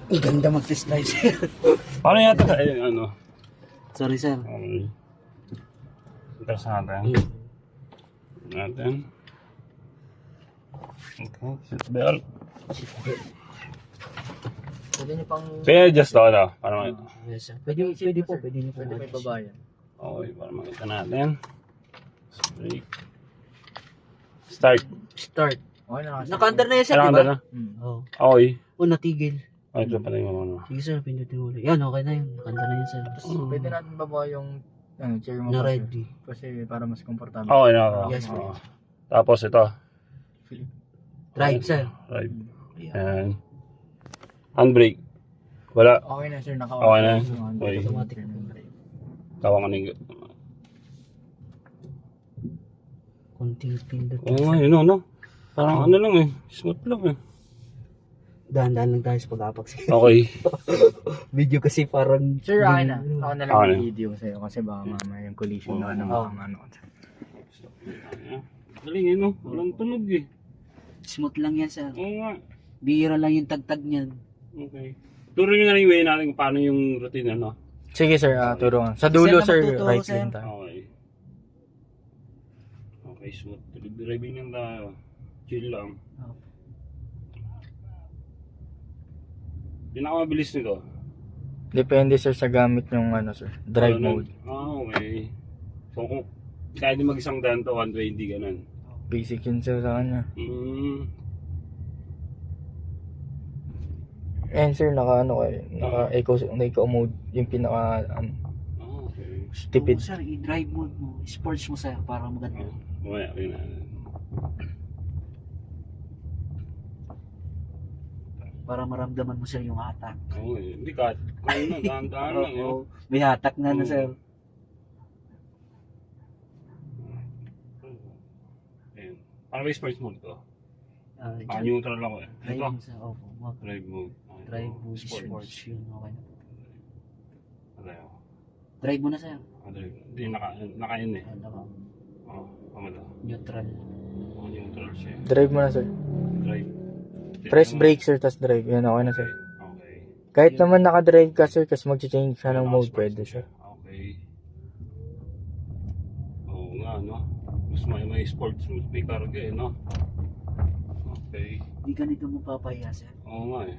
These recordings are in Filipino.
Ang ganda mag-slide, sir. Paano yata ano? Sorry, sir. Interest natin. Okay, seatbelt. Pwede niyo pang... Kaya just ano, para makita. Yes, sir. Pwede po. Pwede niyo po. Pwede may babayan. Okay, para makita natin. Brake. Start. Start. Okay na kasi. Naka-under na yan, sir, di Kailangan ba? na. Oo. Okay. O, natigil. Okay, ito pala yung ano. Sige, sir. Pindutin mo ulit. Yan, okay na yun. Nakanda na yun, sir. Tapos pwede natin baba yung chair mo Na pa, sir. ready. Kasi para mas komportable. Okay na ako. Yes, Oo. Tapos ito. Drive, sir. Right. Ayan. Handbrake. Wala. Okay na sir, Okay na. Okay. Automatic. Tawang ka ng... Konting pindot. Oo nga, yun no. Parang ano lang eh. Smooth lang eh. Dahan-dahan lang tayo sa pag-apak, sir. Okay. Video kasi parang... Sir, okay na. Ako na lang Okay yung na. video sa'yo kasi baka mamaya yung collision na Oo. ano. Galing eh no. Walang tunog eh. Smooth lang yan, sir. Oo nga. Bihira lang yung tagtag niyan. Okay. Turuin nyo na yung way natin kung paano yung routine ano. Sige sir, tulungan. Sa dulo Sir, sir, na magtuturo, right sir. lane tayo. Okay. Okay, smooth. Driving lang tayo. Chill lang. Oh. Pinakamabilis nito. Depende sir sa gamit yung ano sir, drive Ano, mode. Okay. So kung kaya din mag-isang daan to, 120 ganun. Basic yun sir sa kanya. And sir, naka eco mode, yung pinaka Okay. tipid. Oo, sir, i-drive mode mo. Sports mo, sir, para maganda. Mamaya, okay na. Para maramdaman mo, sir, yung hatak. Okay. Hindi ka. Kung na, dahan-dahan lang yun. Oo, may hatak na na, sir. Ayan. Parang may sports mode to. Dyan. Neutral ako eh. Drive Ito. mo, sir. Opo, Drive mode. drive mode, Sports. sports, yun, okay na. Ano Drive mo na, sir. drive. Hindi, naka-in eh. Ano ka, Oo, kamala. neutral. Neutral siya. Drive mo na sir. Drive. Press brake sir, tas drive. Yan, okay na sir. Okay. Kahit naman naka-drive ka sir, kasi mag-change ka ng mode, pwede sir. Okay. Oo nga, no? Mas may sports, mas may karga eh, no? Okay. Hindi ka nito mapapahiya, sir. Oo nga eh.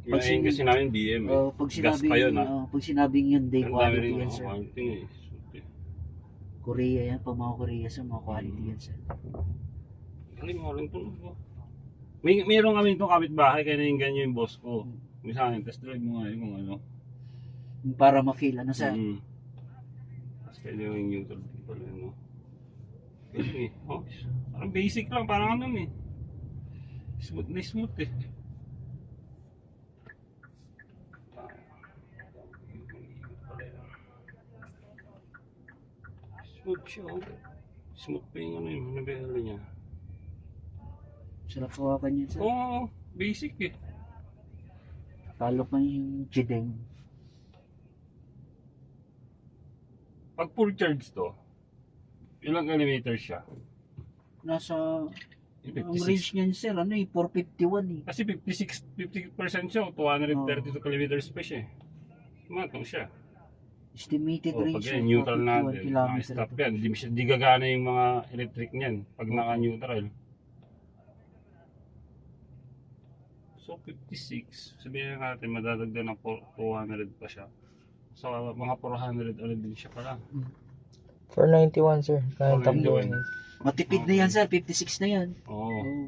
Pag Yung kasi namin BM eh. Pag Gas sinabing, pa yun, ha? pag sinabing yun, day Ang dami quality rin yan, ako. sir. Quality eh. Korea yan, pag mga Korea, sir, mga quality yan, sir. Galing mo rin tulog ko. Mayroon kami itong kapitbahay, kaya nang ganyan yung boss ko. Minsan, test drive mo nga yun kung ano. Para ma-feel, ano, sir? Tapos pwede yung neutral dito lang, no? Galing eh. Oh, parang basic lang, parang ano eh. Smooth na smooth eh. Smooth siya, oh. Smooth pa yung ano yung nabihalo niya. Sarap hawakan yun, sir. Oo, basic eh. Talo pa yung Jideng. Pag full charge to, ilang kilometers siya? Nasa, ang 56. range niyan, sir, ano eh, 451 eh. Kasi 50% siya, 232 kilometers pa siya eh. Matong siya. Estimated Pag range yan, of neutral 41 natin, kilometer. naka-stop yan. Di gagana yung mga electric niyan pag naka-neutral. So 56, sabihin na natin madadagdag ng 200 pa siya. So mga 400 ano din siya pala. 491 sir, kaya 491. takbo. Matipid na yan, sir, 56 na yan. Oo. Oo.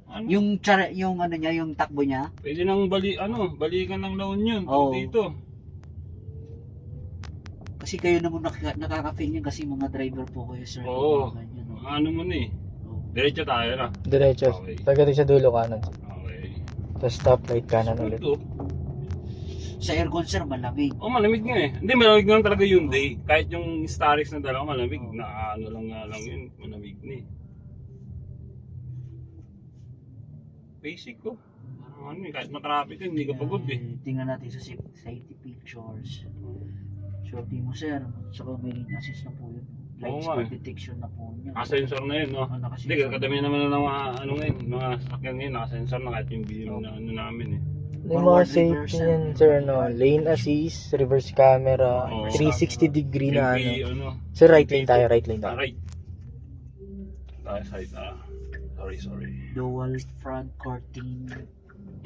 Ano? Yung ano niya, yung takbo niya. Pwede nang balikan ng loan yun. Oo. Dito. Kasi kayo naman nakaka-feel yan kasi mga driver po kayo, sir. Oo. Ganyan, no? Ano mo na eh. Oo. Diretso tayo na. Diretso. Okay. Pagdating sa dulo kanan. Okay. Tapos stoplight kanan ulit. Ito. Sa aircon, sir, malamig. Oh, malamig nga eh. Hindi, malamig lang talaga yung day. Kahit yung Starix na dalawa, malamig. Na ano lang nga lang yun. Malamig na eh. basic ko. Parang ano eh, kahit matraffic ka, hindi ka pagod eh. Tingnan natin sa safety pictures. Shorty mo sir, saka may lane assist na po yun. Blind Oo nga spot eh. detection na po niya. Naka-sensor na yun, no? Nakasensor. Hindi, kadami naman na ng mga, ano ngayon, mga sasakyan ngayon, naka-sensor na kahit yung beam na ano namin eh. Yung mga Forward, safety reverse, yan, sir, no? Lane assist, reverse camera, Oo. 360 degree na ano. ano. Sir, right lane tayo, right lane tayo. Right. Side, sorry. Dual front curtain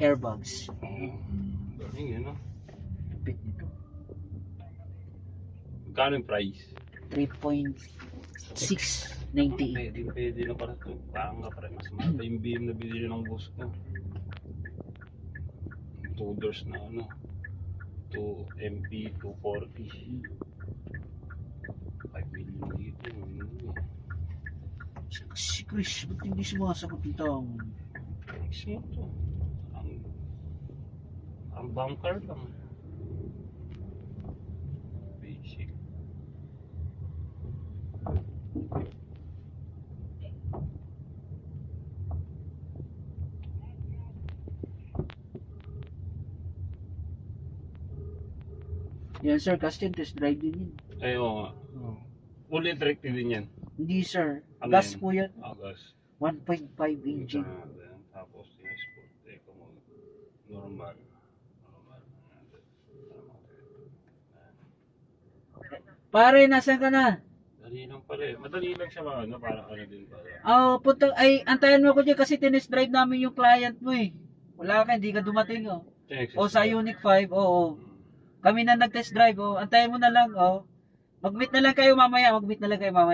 airbags. Oo. Galing yun, no? Bit nito. Magkano yung price? 3.698. Pwede na pala ito. Parang nga pare, mas mahal pa yung beam na binili ng boss ko. 2 doors na ano. 2 MP 240. 5 million dito. Si Chris, ba't hindi sumasagot ng tao? Smooth to. Ang bunker lang. Basic. Yan sir, custom test drive din yun. Ay, oo nga. Oh. Fully directed din yan. Hindi sir, Ano gas yan? po yan. Agas. 1.5 engine. Tapos yung sport. Eco mode. Normal. Pare, nasan ka na? Dali lang pala eh. Madali lang siya mga ano. Parang ano din pala. Punta, ay, antayan mo ko dyan kasi tinest drive namin yung client mo eh. Wala ka, hindi ka dumating oh. O sa Unique 5, oo. Kami na nag-test drive, oh. Antayin mo na lang, oh. Mag-meet na lang kayo mamaya,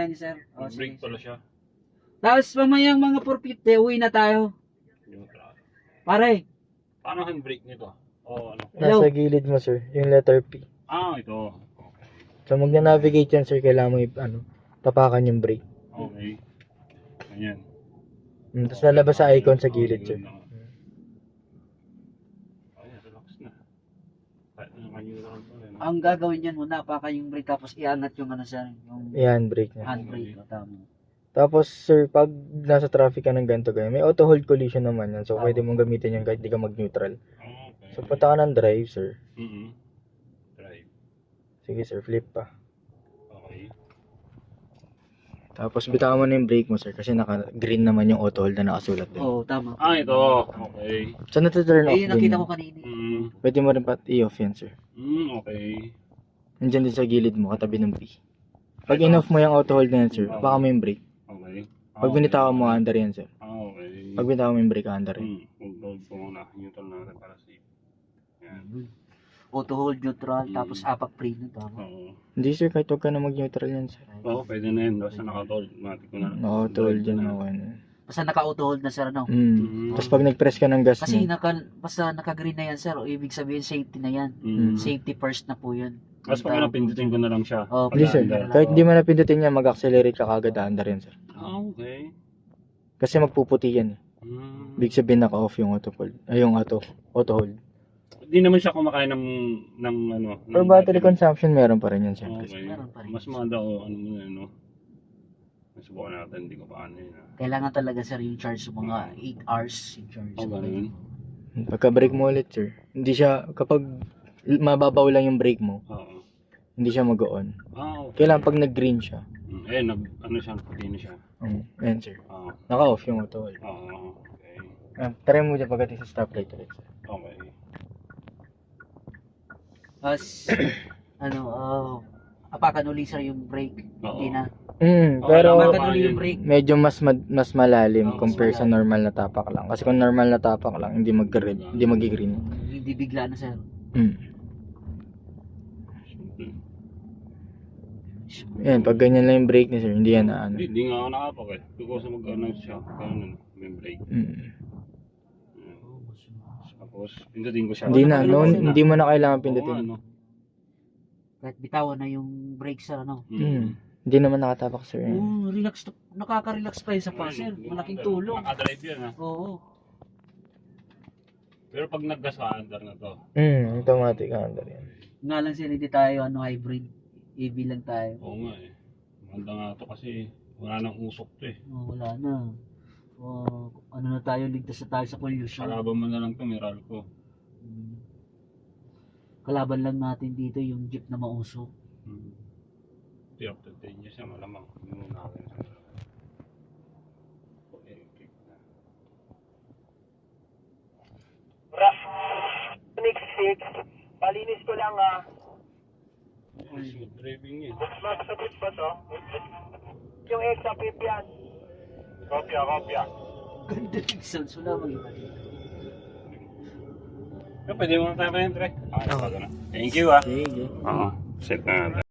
ni sir. Oh, Break sige. pala siya. Tapos mamaya mga 4:50, uwi na tayo. Neutral. Pare, Paano handbrake nito? O ano? Hello? Nasa gilid mo, sir, yung letter P. Ito. So, mag-navigate yan, sir, kailangan mo tapakan yung brake. Okay. Ganyan. Tapos lalabas sa icon sa gilid, sir. Ayan, relax na. Kahit na naka-neutral pa rin. ang gagawin niyan muna, apakan yung brake tapos iangat yung ano sir, yung Yan, brake niya. handbrake. Oh, tama. Tapos, sir, pag nasa traffic ka ng ganito ganyan, may auto-hold collision naman yan. So, pwede mong gamitin yan kahit di ka mag-neutral. Okay. So, punta ka ng drive, sir. Drive. Sige, sir, flip pa. Okay. Tapos, bitawan mo na yung brake mo, sir, kasi naka-green naman yung auto-hold na nakasulat doon. Oo, tama. Ito. Okay. So, nata-turn off Ayun, nakita din. ko kanina. Pwede mo rin i-off yan, sir. Okay. Nandyan din sa gilid mo, katabi ng P. Pag in-off mo yung auto-hold na yan, sir, baka mo yung brake. Okay. Pag binitawan mo, under yan, sir. Okay. Pag binitawan mo yung brake, under yan. Hold ko muna. Neutral natin para safe. Yan. Auto hold neutral, tapos apak pre na tama. Oo. Hindi, sir, kahit huwag ka na mag-neutral yan, sir. Oo, pwede na yun. Basta naka-hold. Matik ko na. Auto-hold yan, okay na. Basta naka-auto hold na sir, ano? Tapos pag nag-press ka ng gas Kasi mo, basta naka-green na yan sir, o ibig sabihin safety na yan. Safety first na po yun. Tapos pag napindutin ko na lang siya. Oh, hindi, sir. Under. Kahit hindi mo napindutin yan, mag-accelerate ka kagad under yan, sir. Okay. Kasi magpuputi yan. Big sabihin naka-off yung auto-hold. Ay, yung auto-hold. Hindi naman siya kumakain ng ano. For battery consumption, meron pa rin yan, sir. Okay. Meron pa rin. Mas maganda o ano mo na, no? Nasubukan natin, hindi ko paano yun. Kailangan talaga sir yung charge mga 8 hours yung charge. Ganun. Pagka-brake mo ulit, sir, hindi siya, kapag mababaw lang yung brake mo, Oo. hindi siya mag-on. Okay. Kailangan pag nag-green siya. Ano siya, puti na siya. Ayan, sir. Oo. Naka-off yung auto-hold. Okay. Try mo dyan pagdating sa stoplight ulit, sir. Okay. Tapos, apakan uli sir yung brake. Oo. Hindi na. Pero Apakan uli yung brake. medyo mas malalim Oo, compare mas sa normal na tapak lang. Kasi kung normal na tapak lang, hindi mag-red, hindi mag-green. Hindi bigla na sir. Yan, pag ganyan lang yung brake ni sir, hindi yan na ano. Hindi nga ako nakapak eh. Because mag-announce siya. Ganun, may break. Tapos, pindutin ko siya. Hindi na, no, hindi mo na kailangan pindutin. Oo, ano. Kahit bitawan na yung brake sir, ano. Hindi naman nakatapak sir. Relax, nakaka-relax pa yun sa passer. Malaking tulong. Nakadrive yan ha. Oo. Pero pag nag-gas ka, under na to. Automatic under yan. Nga lang sir, hindi tayo hybrid. EV lang tayo. Oo nga eh. Maganda nga to kasi wala nang usok to eh. Oh, wala na. Ano na tayo, ligtas na tayo sa pollution. Kalaban mo na lang to, Meralco. Mm. Kalaban lang natin dito yung jeep na mausok. Hindi after 10 years na malamang. Hindi mo nakin sa electric na. Rough. Next 6. Palinis ko lang Smooth driving eh. Masabit pa to. Yung exapit yan. Kopya. Ganda ng sounds, wala mag-iba dito. Pwede mo na tayo pa yun, Tre. Oo. Thank you ah. Sige. Oo. Set na natin.